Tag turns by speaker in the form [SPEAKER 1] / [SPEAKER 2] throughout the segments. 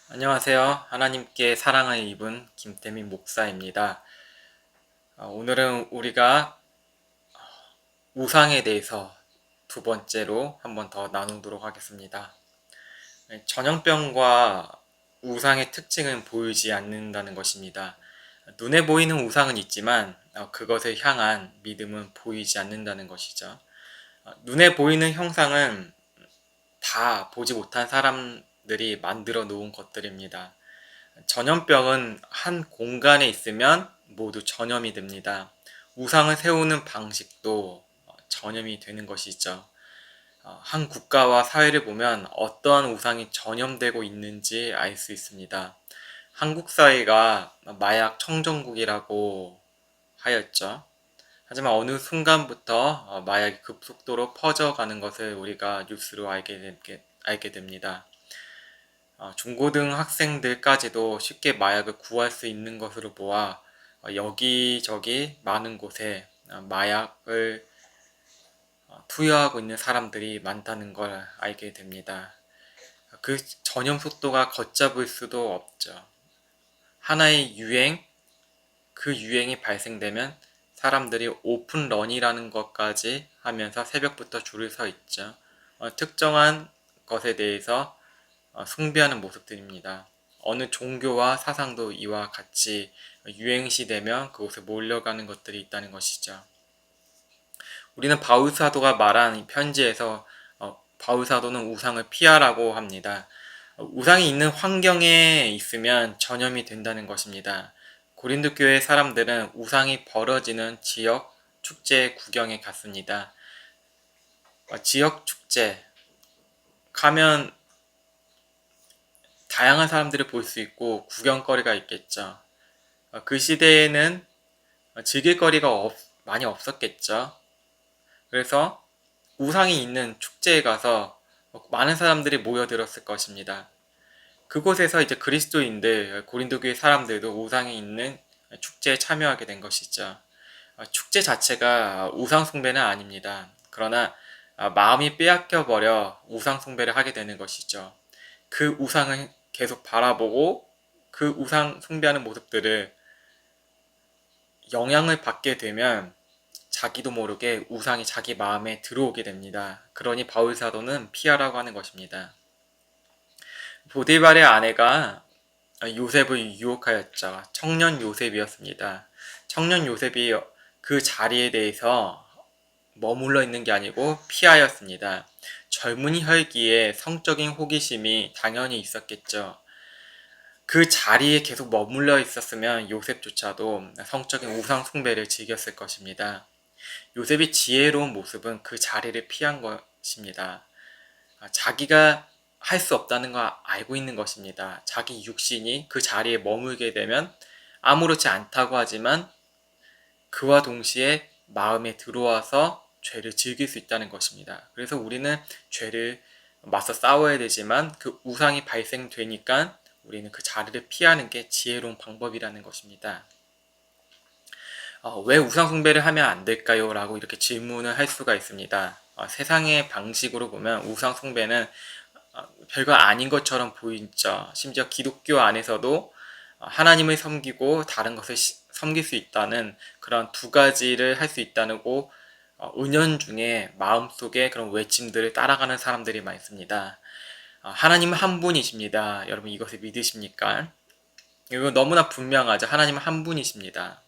[SPEAKER 1] 안녕하세요. 하나님께 사랑을 입은 김태민 목사입니다. 오늘은 우리가 우상에 대해서 두 번째로 한번 더 나누도록 하겠습니다. 전염병과 우상의 특징은 보이지 않는다는 것입니다. 눈에 보이는 우상은 있지만 그것을 향한 믿음은 보이지 않는다는 것이죠. 눈에 보이는 형상은 다 보지 못한 사람들이 만들어 놓은 것들입니다. 전염병은 한 공간에 있으면 모두 전염이 됩니다. 우상을 세우는 방식도 전염이 되는 것이죠. 한 국가와 사회를 보면 어떠한 우상이 전염되고 있는지 알 수 있습니다. 한국 사회가 마약 청정국이라고 하였죠. 하지만 어느 순간부터 마약이 급속도로 퍼져가는 것을 우리가 뉴스로 알게 됩니다. 중고등 학생들까지도 쉽게 마약을 구할 수 있는 것으로 보아 여기저기 많은 곳에 마약을 투여하고 있는 사람들이 많다는 걸 알게 됩니다. 그 전염 속도가 걷잡을 수도 없죠. 하나의 유행, 그 유행이 발생되면 사람들이 오픈런이라는 것까지 하면서 새벽부터 줄을 서 있죠. 특정한 것에 대해서 숭배하는 모습들입니다. 어느 종교와 사상도 이와 같이 유행시 되면 그곳에 몰려가는 것들이 있다는 것이죠. 우리는 바울 사도가 말한 편지에서 바울 사도는 우상을 피하라고 합니다. 우상이 있는 환경에 있으면 전염이 된다는 것입니다. 고린도 교회 사람들은 우상이 벌어지는 지역 축제 구경에 갔습니다. 지역 축제 가면 다양한 사람들을 볼 수 있고 구경거리가 있겠죠. 그 시대에는 즐길 거리가 많이 없었겠죠. 그래서 우상이 있는 축제에 가서 많은 사람들이 모여들었을 것입니다. 그곳에서 이제 그리스도인들, 고린도교의 사람들도 우상이 있는 축제에 참여하게 된 것이죠. 축제 자체가 우상 숭배는 아닙니다. 그러나 마음이 빼앗겨 버려 우상 숭배를 하게 되는 것이죠. 그 우상을 계속 바라보고 그 우상 숭배하는 모습들을 영향을 받게 되면 자기도 모르게 우상이 자기 마음에 들어오게 됩니다. 그러니 바울 사도는 피하라고 하는 것입니다. 보디발의 아내가 요셉을 유혹하였죠. 청년 요셉이었습니다. 청년 요셉이 그 자리에 대해서 머물러 있는 게 아니고 피하였습니다. 젊은 혈기에 성적인 호기심이 당연히 있었겠죠. 그 자리에 계속 머물러 있었으면 요셉조차도 성적인 우상 숭배를 즐겼을 것입니다. 요셉이 지혜로운 모습은 그 자리를 피한 것입니다. 자기가 할 수 없다는 걸 알고 있는 것입니다. 자기 육신이 그 자리에 머물게 되면 아무렇지 않다고 하지만 그와 동시에 마음에 들어와서 죄를 즐길 수 있다는 것입니다. 그래서 우리는 죄를 맞서 싸워야 되지만 그 우상이 발생되니까 우리는 그 자리를 피하는 게 지혜로운 방법이라는 것입니다. 왜 우상 숭배를 하면 안 될까요? 라고 이렇게 질문을 할 수가 있습니다. 세상의 방식으로 보면 우상 숭배는 별거 아닌 것처럼 보이죠. 심지어 기독교 안에서도 하나님을 섬기고 다른 것을 섬길 수 있다는 그런 두 가지를 할 수 있다고 은연중에 마음속에 그런 외침들을 따라가는 사람들이 많습니다. 하나님은 한 분이십니다. 여러분 이것을 믿으십니까? 이거 너무나 분명하죠. 하나님은 한 분이십니다.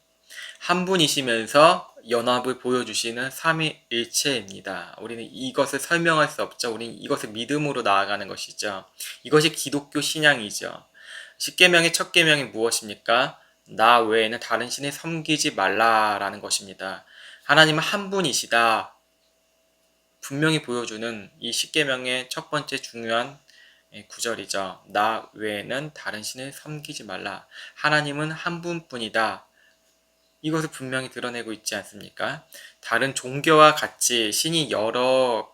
[SPEAKER 1] 한 분이시면서 연합을 보여주시는 삼위일체입니다. 우리는 이것을 설명할 수 없죠. 우리는 이것을 믿음으로 나아가는 것이죠. 이것이 기독교 신앙이죠. 십계명의 첫 계명이 무엇입니까? 나 외에는 다른 신을 섬기지 말라라는 것입니다. 하나님은 한 분이시다. 분명히 보여주는 이 십계명의 첫 번째 중요한 구절이죠. 나 외에는 다른 신을 섬기지 말라. 하나님은 한 분뿐이다. 이것을 분명히 드러내고 있지 않습니까? 다른 종교와 같이 신이 여러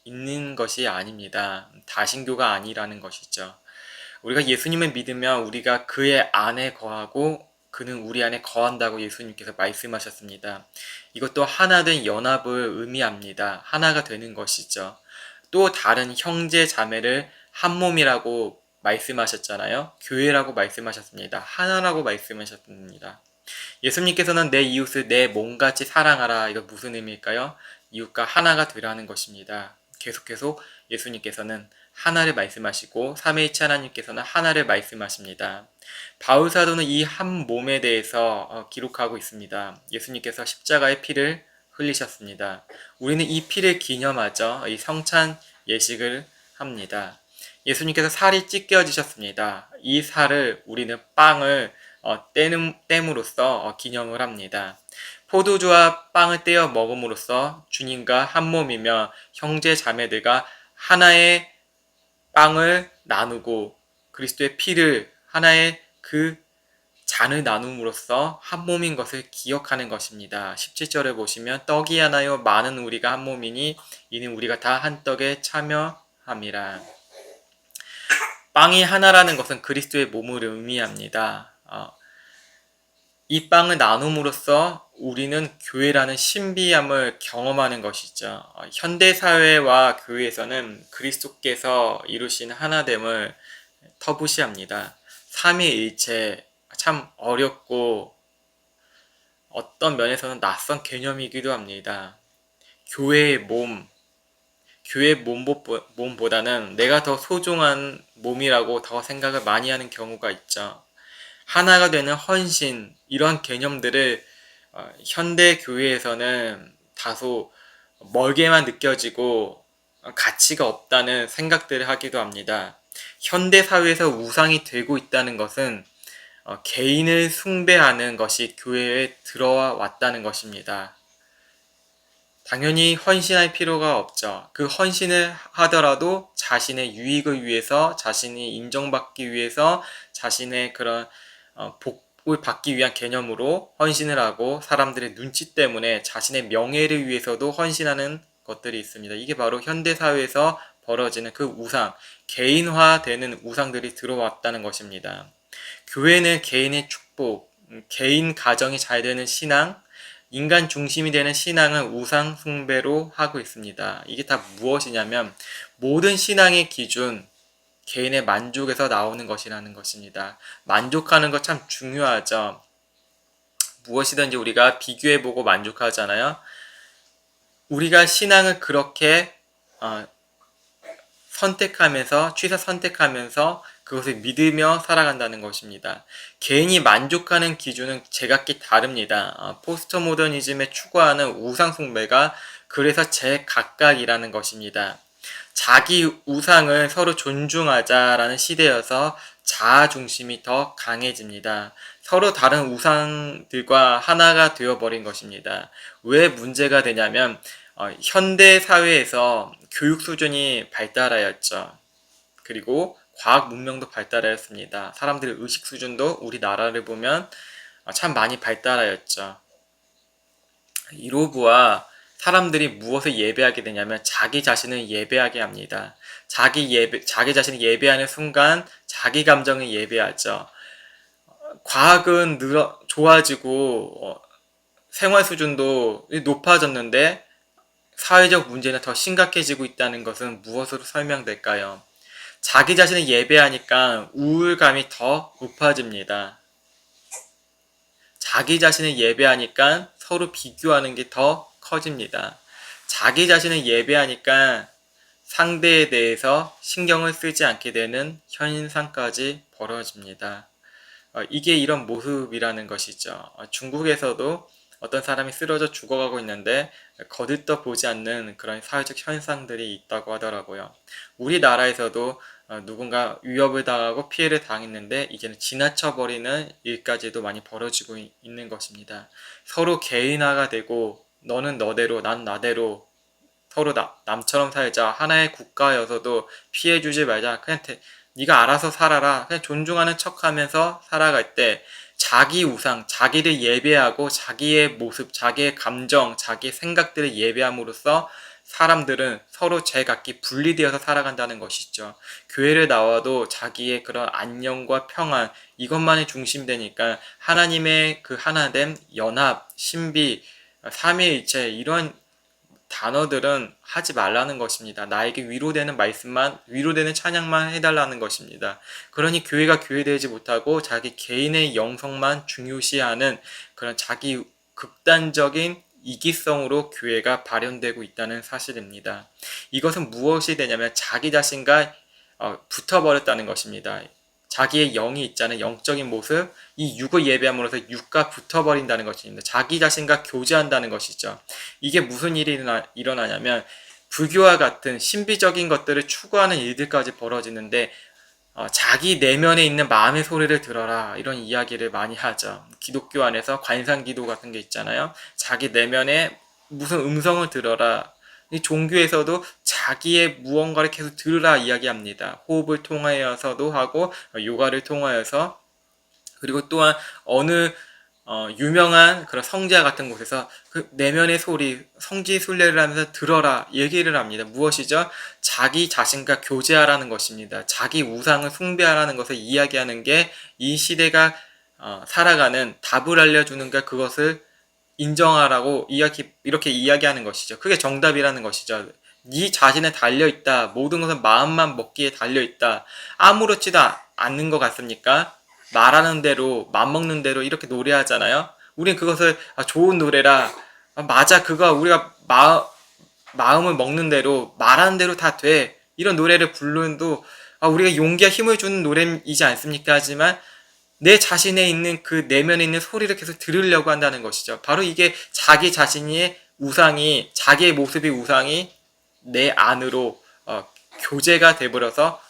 [SPEAKER 1] 있는 것이 아닙니다. 다신교가 아니라는 것이죠. 우리가 예수님을 믿으면 우리가 그의 안에 거하고 그는 우리 안에 거한다고 예수님께서 말씀하셨습니다. 이것도 하나된 연합을 의미합니다. 하나가 되는 것이죠. 또 다른 형제 자매를 한 몸이라고 말씀하셨잖아요. 교회라고 말씀하셨습니다. 하나라고 말씀하셨습니다. 예수님께서는 내 이웃을 내 몸같이 사랑하라. 이거 무슨 의미일까요? 이웃과 하나가 되라는 것입니다. 계속해서 예수님께서는 하나를 말씀하시고 삼위일체 하나님께서는 하나를 말씀하십니다. 바울 사도는 이 한 몸에 대해서 기록하고 있습니다. 예수님께서 십자가의 피를 흘리셨습니다. 우리는 이 피를 기념하죠. 이 성찬 예식을 합니다. 예수님께서 살이 찢겨지셨습니다. 이 살을 우리는 빵을 땜으로써 기념을 합니다. 포도주와 빵을 떼어 먹음으로써 주님과 한 몸이며 형제 자매들과 하나의 빵을 나누고 그리스도의 피를 하나의 그 잔을 나눔으로써 한 몸인 것을 기억하는 것입니다. 17절에 보시면 떡이 하나요 많은 우리가 한 몸이니 이는 우리가 다 한 떡에 참여함이라. 빵이 하나라는 것은 그리스도의 몸을 의미합니다. 이 빵을 나눔으로써 우리는 교회라는 신비함을 경험하는 것이죠. 현대사회와 교회에서는 그리스도께서 이루신 하나됨을 터부시합니다. 삼위일체 참 어렵고 어떤 면에서는 낯선 개념이기도 합니다. 교회의 몸보다는 내가 더 소중한 몸이라고 더 생각을 많이 하는 경우가 있죠. 하나가 되는 헌신, 이런 개념들을 현대 교회에서는 다소 멀게만 느껴지고 가치가 없다는 생각들을 하기도 합니다. 현대 사회에서 우상이 되고 있다는 것은 개인을 숭배하는 것이 교회에 들어와 왔다는 것입니다. 당연히 헌신할 필요가 없죠. 그 헌신을 하더라도 자신의 유익을 위해서, 자신이 인정받기 위해서, 자신의 그런 복을 받기 위한 개념으로 헌신을 하고 사람들의 눈치 때문에 자신의 명예를 위해서도 헌신하는 것들이 있습니다. 이게 바로 현대사회에서 벌어지는 그 우상, 개인화되는 우상들이 들어왔다는 것입니다. 교회는 개인의 축복, 개인 가정이 잘 되는 신앙, 인간 중심이 되는 신앙은 우상 숭배로 하고 있습니다. 이게 다 무엇이냐면 모든 신앙의 기준, 개인의 만족에서 나오는 것이라는 것입니다. 만족하는 것 참 중요하죠. 무엇이든지 우리가 비교해보고 만족하잖아요. 우리가 신앙을 그렇게 취사 선택하면서 그것을 믿으며 살아간다는 것입니다. 개인이 만족하는 기준은 제각기 다릅니다. 포스트 모더니즘에 추구하는 우상 숭배가 그래서 제각각이라는 것입니다. 자기 우상을 서로 존중하자라는 시대여서 자아 중심이 더 강해집니다. 서로 다른 우상들과 하나가 되어버린 것입니다. 왜 문제가 되냐면 현대 사회에서 교육 수준이 발달하였죠. 그리고 과학 문명도 발달하였습니다. 사람들의 의식 수준도 우리나라를 보면 참 많이 발달하였죠. 이로부와 사람들이 무엇을 예배하게 되냐면 자기 자신을 예배하게 합니다. 자기 자신을 예배하는 순간 자기 감정을 예배하죠. 과학은 좋아지고 생활 수준도 높아졌는데 사회적 문제는 더 심각해지고 있다는 것은 무엇으로 설명될까요? 자기 자신을 예배하니까 우울감이 더 높아집니다. 자기 자신을 예배하니까 서로 비교하는 게 더 커집니다. 자기 자신을 예배하니까 상대에 대해서 신경을 쓰지 않게 되는 현상까지 벌어집니다. 이게 이런 모습이라는 것이죠. 중국에서도 어떤 사람이 쓰러져 죽어가고 있는데 거들떠 보지 않는 그런 사회적 현상들이 있다고 하더라고요. 우리나라에서도 누군가 위협을 당하고 피해를 당했는데 이제는 지나쳐버리는 일까지도 많이 벌어지고 있는 것입니다. 서로 개인화가 되고 너는 너대로 난 나대로 서로 남처럼 살자, 하나의 국가여서도 피해주지 말자, 그냥 네가 알아서 살아라, 그냥 존중하는 척하면서 살아갈 때 자기 우상, 자기를 예배하고 자기의 모습, 자기의 감정, 자기의 생각들을 예배함으로써 사람들은 서로 제각기 분리되어서 살아간다는 것이죠. 교회를 나와도 자기의 그런 안녕과 평안, 이것만이 중심되니까 하나님의 그 하나됨, 연합, 신비, 삼위일체, 이런 단어들은 하지 말라는 것입니다. 나에게 위로되는 말씀만, 위로되는 찬양만 해달라는 것입니다. 그러니 교회가 교회되지 못하고 자기 개인의 영성만 중요시하는 그런 자기 극단적인 이기성으로 교회가 발현되고 있다는 사실입니다. 이것은 무엇이 되냐면 자기 자신과 붙어버렸다는 것입니다. 자기의 영이 있잖아요. 영적인 모습, 이 육을 예배함으로써 육과 붙어버린다는 것입니다. 자기 자신과 교제한다는 것이죠. 이게 무슨 일이 일어나냐면 불교와 같은 신비적인 것들을 추구하는 일들까지 벌어지는데 자기 내면에 있는 마음의 소리를 들어라 이런 이야기를 많이 하죠. 기독교 안에서 관상기도 같은 게 있잖아요. 자기 내면에 무슨 음성을 들어라. 이 종교에서도 자기의 무언가를 계속 들으라 이야기합니다. 호흡을 통하여서도 하고 요가를 통하여서, 그리고 또한 어느 유명한 그런 성자 같은 곳에서 그 내면의 소리, 성지순례를 하면서 들어라 얘기를 합니다. 무엇이죠? 자기 자신과 교제하라는 것입니다. 자기 우상을 숭배하라는 것을 이야기하는 게 이 시대가 살아가는 답을 알려주는가, 그것을 인정하라고 이렇게 이야기하는 것이죠. 그게 정답이라는 것이죠. 네 자신에 달려있다. 모든 것은 마음만 먹기에 달려있다. 아무렇지도 않는 것 같습니까? 말하는 대로, 맘먹는 대로 이렇게 노래하잖아요. 우린 그것을 좋은 노래라. 맞아, 그거 우리가 마음을 먹는 대로, 말하는 대로 다 돼. 이런 노래를 부르는도 우리가 용기와 힘을 주는 노래이지 않습니까? 하지만 내 자신에 있는 그 내면에 있는 소리를 계속 들으려고 한다는 것이죠. 바로 이게 자기 자신의 우상이, 자기의 모습의 우상이 내 안으로 교제가 돼버려서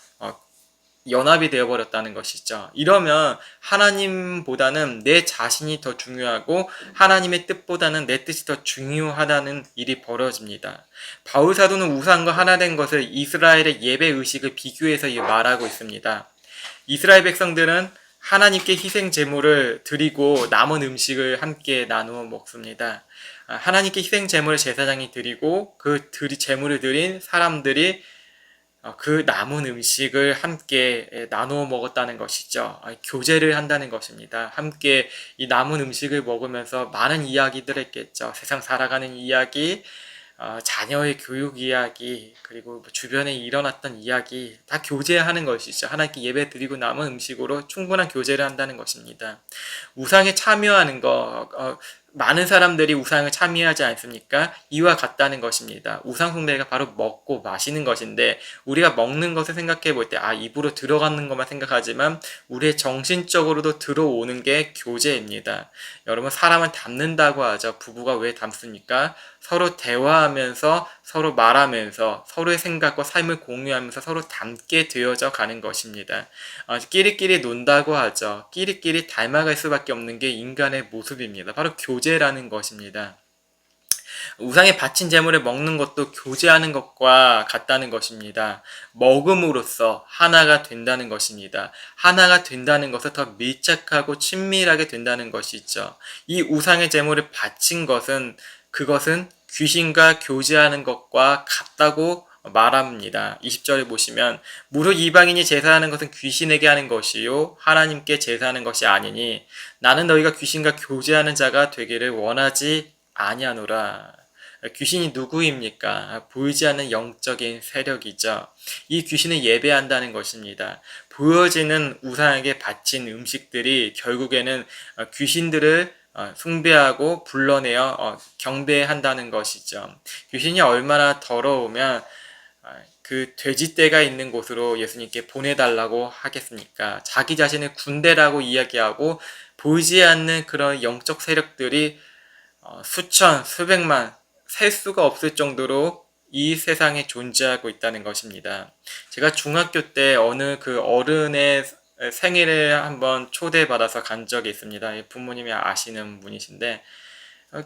[SPEAKER 1] 연합이 되어버렸다는 것이죠. 이러면 하나님보다는 내 자신이 더 중요하고 하나님의 뜻보다는 내 뜻이 더 중요하다는 일이 벌어집니다. 바울 사도는 우상과 하나 된 것을 이스라엘의 예배 의식을 비교해서 말하고 있습니다. 이스라엘 백성들은 하나님께 희생 제물을 드리고 남은 음식을 함께 나누어 먹습니다. 하나님께 희생 제물을 제사장이 드리고 그 제물을 드린 사람들이 그 남은 음식을 함께 나누어 먹었다는 것이죠. 교제를 한다는 것입니다. 함께 이 남은 음식을 먹으면서 많은 이야기들을 했겠죠. 세상 살아가는 이야기, 자녀의 교육 이야기, 그리고 주변에 일어났던 이야기 다 교제하는 것이죠. 하나님께 예배 드리고 남은 음식으로 충분한 교제를 한다는 것입니다. 우상에 참여하는 거, 많은 사람들이 우상을 참여하지 않습니까? 이와 같다는 것입니다. 우상 숭배가 바로 먹고 마시는 것인데, 우리가 먹는 것을 생각해 볼 때 입으로 들어가는 것만 생각하지만 우리의 정신적으로도 들어오는 게 교제입니다. 여러분, 사람은 닮는다고 하죠. 부부가 왜 닮습니까? 서로 대화하면서, 서로 말하면서, 서로의 생각과 삶을 공유하면서 서로 닮게 되어져 가는 것입니다. 끼리끼리 논다고 하죠. 끼리끼리 닮아갈 수밖에 없는 게 인간의 모습입니다. 바로 교제라는 것입니다. 우상에 바친 재물을 먹는 것도 교제하는 것과 같다는 것입니다. 먹음으로써 하나가 된다는 것입니다. 하나가 된다는 것은 더 밀착하고 친밀하게 된다는 것이죠. 이 우상의 재물을 바친 것은, 그것은 귀신과 교제하는 것과 같다고 말합니다. 20절에 보시면 무릇 이방인이 제사하는 것은 귀신에게 하는 것이요 하나님께 제사하는 것이 아니니 나는 너희가 귀신과 교제하는 자가 되기를 원하지 아니하노라. 귀신이 누구입니까? 보이지 않는 영적인 세력이죠. 이 귀신을 예배한다는 것입니다. 보여지는 우상에게 바친 음식들이 결국에는 귀신들을 숭배하고 불러내어 경배한다는 것이죠. 귀신이 얼마나 더러우면 그 돼지떼가 있는 곳으로 예수님께 보내달라고 하겠습니까? 자기 자신을 군대라고 이야기하고 보이지 않는 그런 영적 세력들이 수천, 수백만, 셀 수가 없을 정도로 이 세상에 존재하고 있다는 것입니다. 제가 중학교 때 어느 그 어른의 생일을 한번 초대받아서 간 적이 있습니다. 부모님이 아시는 분이신데,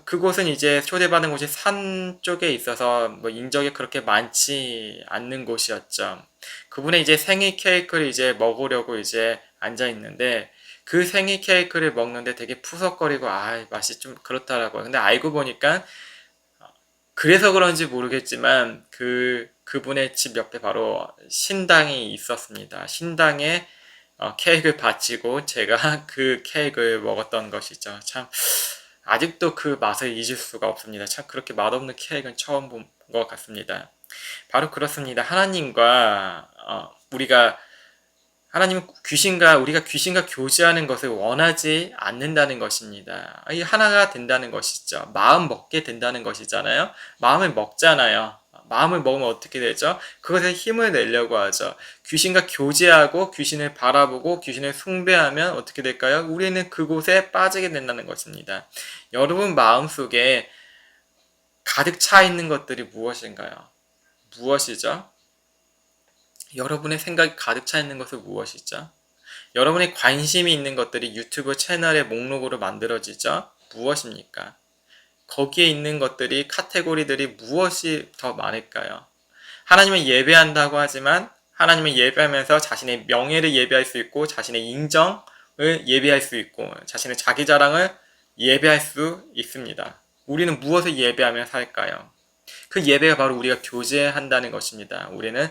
[SPEAKER 1] 그곳은 이제 초대받은 곳이 산 쪽에 있어서 뭐 인적이 그렇게 많지 않는 곳이었죠. 그분의 이제 생일 케이크를 이제 먹으려고 이제 앉아 있는데, 그 생일 케이크를 먹는데 되게 푸석거리고 맛이 좀 그렇더라고요. 근데 알고 보니까 그래서 그런지 모르겠지만 그분의 집 옆에 바로 신당이 있었습니다. 신당에 케이크를 바치고 제가 그 케이크를 먹었던 것이죠. 참 아직도 그 맛을 잊을 수가 없습니다. 참 그렇게 맛없는 케이크는 처음 본 것 같습니다. 바로 그렇습니다. 하나님과 우리가 하나님은 우리가 귀신과 교제하는 것을 원하지 않는다는 것입니다. 이 하나가 된다는 것이죠. 마음 먹게 된다는 것이잖아요. 마음을 먹잖아요. 마음을 먹으면 어떻게 되죠? 그것에 힘을 내려고 하죠. 귀신과 교제하고 귀신을 바라보고 귀신을 숭배하면 어떻게 될까요? 우리는 그곳에 빠지게 된다는 것입니다. 여러분 마음속에 가득 차 있는 것들이 무엇인가요? 무엇이죠? 여러분의 생각이 가득 차 있는 것은 무엇이죠? 여러분의 관심이 있는 것들이 유튜브 채널의 목록으로 만들어지죠? 무엇입니까? 거기에 있는 것들이, 카테고리들이 무엇이 더 많을까요? 하나님을 예배한다고 하지만 하나님을 예배하면서 자신의 명예를 예배할 수 있고 자신의 인정을 예배할 수 있고 자신의 자기 자랑을 예배할 수 있습니다. 우리는 무엇을 예배하며 살까요? 그 예배가 바로 우리가 교제한다는 것입니다. 우리는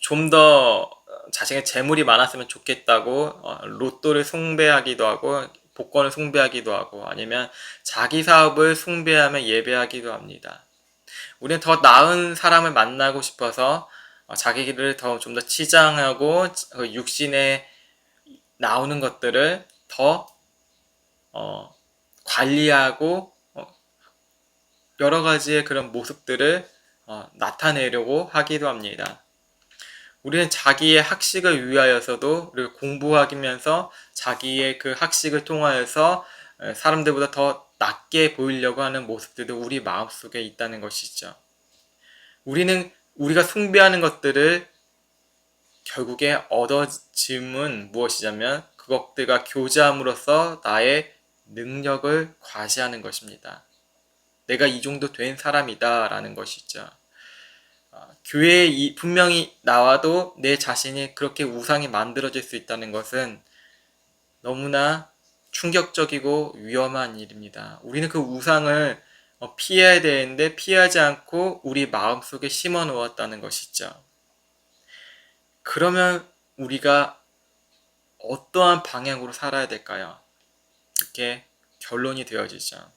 [SPEAKER 1] 좀 더 자신의 재물이 많았으면 좋겠다고 로또를 숭배하기도 하고 복권을 숭배하기도 하고 아니면 자기 사업을 숭배하며 예배하기도 합니다. 우리는 더 나은 사람을 만나고 싶어서 자기를 좀 더 치장하고 육신에 나오는 것들을 더 관리하고 여러 가지의 그런 모습들을 나타내려고 하기도 합니다. 우리는 자기의 학식을 위하여서도 우리가 공부하면서 자기의 그 학식을 통하여서 사람들보다 더 낫게 보이려고 하는 모습들도 우리 마음속에 있다는 것이죠. 우리가 숭배하는 것들을 결국에 얻어짐은 무엇이냐면 그것들과 교제함으로써 나의 능력을 과시하는 것입니다. 내가 이 정도 된 사람이다 라는 것이죠. 교회에 분명히 나와도 내 자신이 그렇게 우상이 만들어질 수 있다는 것은 너무나 충격적이고 위험한 일입니다. 우리는 그 우상을 피해야 되는데 피하지 않고 우리 마음속에 심어 놓았다는 것이죠. 그러면 우리가 어떠한 방향으로 살아야 될까요? 이렇게 결론이 되어지죠.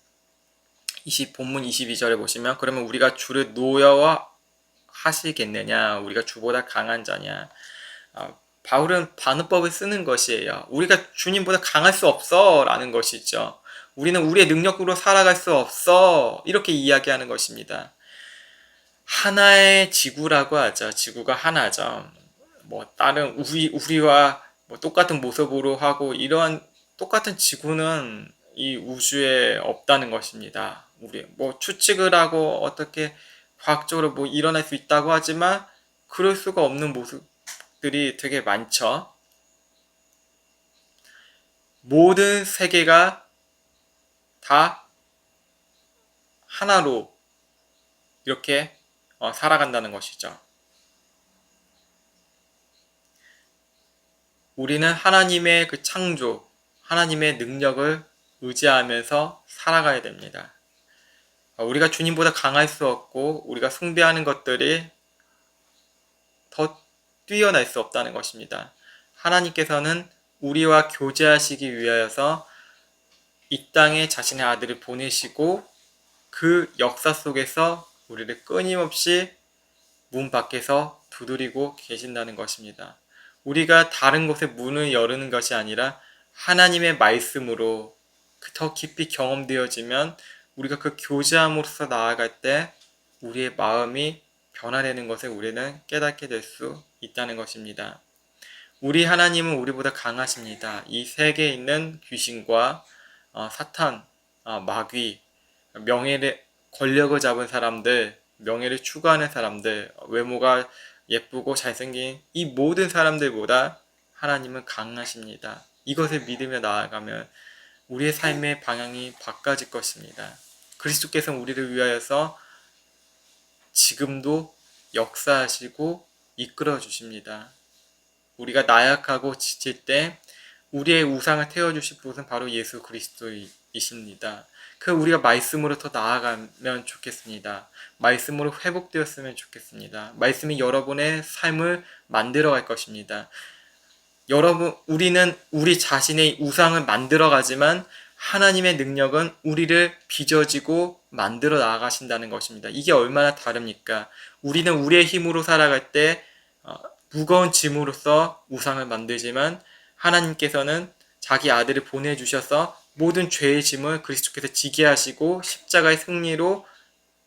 [SPEAKER 1] 본문 22절에 보시면 그러면 우리가 주를 노여워 하시겠느냐? 우리가 주보다 강한 자냐? 바울은 반어법을 쓰는 것이에요. 우리가 주님보다 강할 수 없어 라는 것이죠. 우리는 우리의 능력으로 살아갈 수 없어 이렇게 이야기하는 것입니다. 하나의 지구라고 하죠. 지구가 하나죠. 다른 우리와 똑같은 모습으로 하고 이러한 똑같은 지구는 이 우주에 없다는 것입니다. 우리 추측을 하고 어떻게 과학적으로 일어날 수 있다고 하지만 그럴 수가 없는 모습들이 되게 많죠. 모든 세계가 다 하나로 이렇게 살아간다는 것이죠. 우리는 하나님의 그 창조, 하나님의 능력을 의지하면서 살아가야 됩니다. 우리가 주님보다 강할 수 없고 우리가 숭배하는 것들이 더 뛰어날 수 없다는 것입니다. 하나님께서는 우리와 교제하시기 위하여서 이 땅에 자신의 아들을 보내시고 그 역사 속에서 우리를 끊임없이 문 밖에서 두드리고 계신다는 것입니다. 우리가 다른 곳에 문을 여는 것이 아니라 하나님의 말씀으로 더 깊이 경험되어지면 우리가 그 교제함으로써 나아갈 때 우리의 마음이 변화되는 것을 우리는 깨닫게 될 수 있다는 것입니다. 우리 하나님은 우리보다 강하십니다. 이 세계에 있는 귀신과 사탄, 마귀, 권력을 잡은 사람들, 명예를 추구하는 사람들, 외모가 예쁘고 잘생긴 이 모든 사람들보다 하나님은 강하십니다. 이것을 믿으며 나아가면 우리의 삶의 방향이 바꿔질 것입니다. 그리스도께서는 우리를 위하여서 지금도 역사하시고 이끌어 주십니다. 우리가 나약하고 지칠 때 우리의 우상을 태워주실 분은 바로 예수 그리스도이십니다. 우리가 말씀으로 더 나아가면 좋겠습니다. 말씀으로 회복되었으면 좋겠습니다. 말씀이 여러분의 삶을 만들어갈 것입니다. 우리는 우리 자신의 우상을 만들어가지만 하나님의 능력은 우리를 빚어지고 만들어 나가신다는 것입니다. 이게 얼마나 다릅니까? 우리는 우리의 힘으로 살아갈 때 무거운 짐으로써 우상을 만들지만 하나님께서는 자기 아들을 보내주셔서 모든 죄의 짐을 그리스도께서 지게 하시고 십자가의 승리로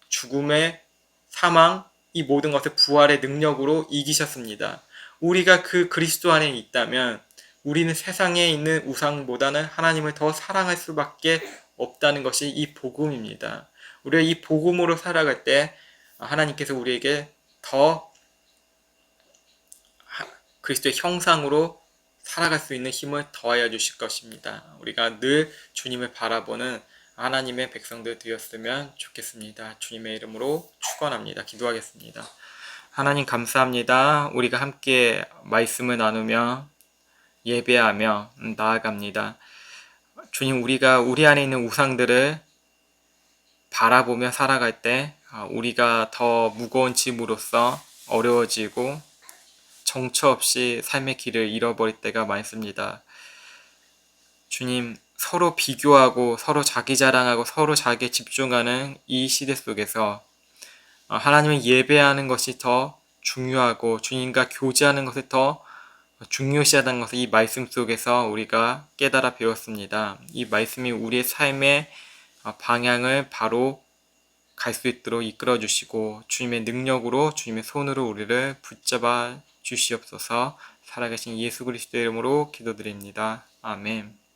[SPEAKER 1] 죽음의 사망, 이 모든 것을 부활의 능력으로 이기셨습니다. 우리가 그 그리스도 안에 있다면 우리는 세상에 있는 우상보다는 하나님을 더 사랑할 수밖에 없다는 것이 이 복음입니다. 우리가 이 복음으로 살아갈 때 하나님께서 우리에게 더 그리스도의 형상으로 살아갈 수 있는 힘을 더하여 주실 것입니다. 우리가 늘 주님을 바라보는 하나님의 백성들 되었으면 좋겠습니다. 주님의 이름으로 축원합니다. 기도하겠습니다. 하나님 감사합니다. 우리가 함께 말씀을 나누며 예배하며 나아갑니다. 주님, 우리가 우리 안에 있는 우상들을 바라보며 살아갈 때 우리가 더 무거운 짐으로써 어려워지고 정처 없이 삶의 길을 잃어버릴 때가 많습니다. 주님, 서로 비교하고 서로 자기 자랑하고 서로 자기에 집중하는 이 시대 속에서 하나님을 예배하는 것이 더 중요하고 주님과 교제하는 것이 더 중요시하다는 것을 이 말씀 속에서 우리가 깨달아 배웠습니다. 이 말씀이 우리의 삶의 방향을 바로 갈 수 있도록 이끌어 주시고 주님의 능력으로 주님의 손으로 우리를 붙잡아 주시옵소서. 살아계신 예수 그리스도의 이름으로 기도드립니다. 아멘.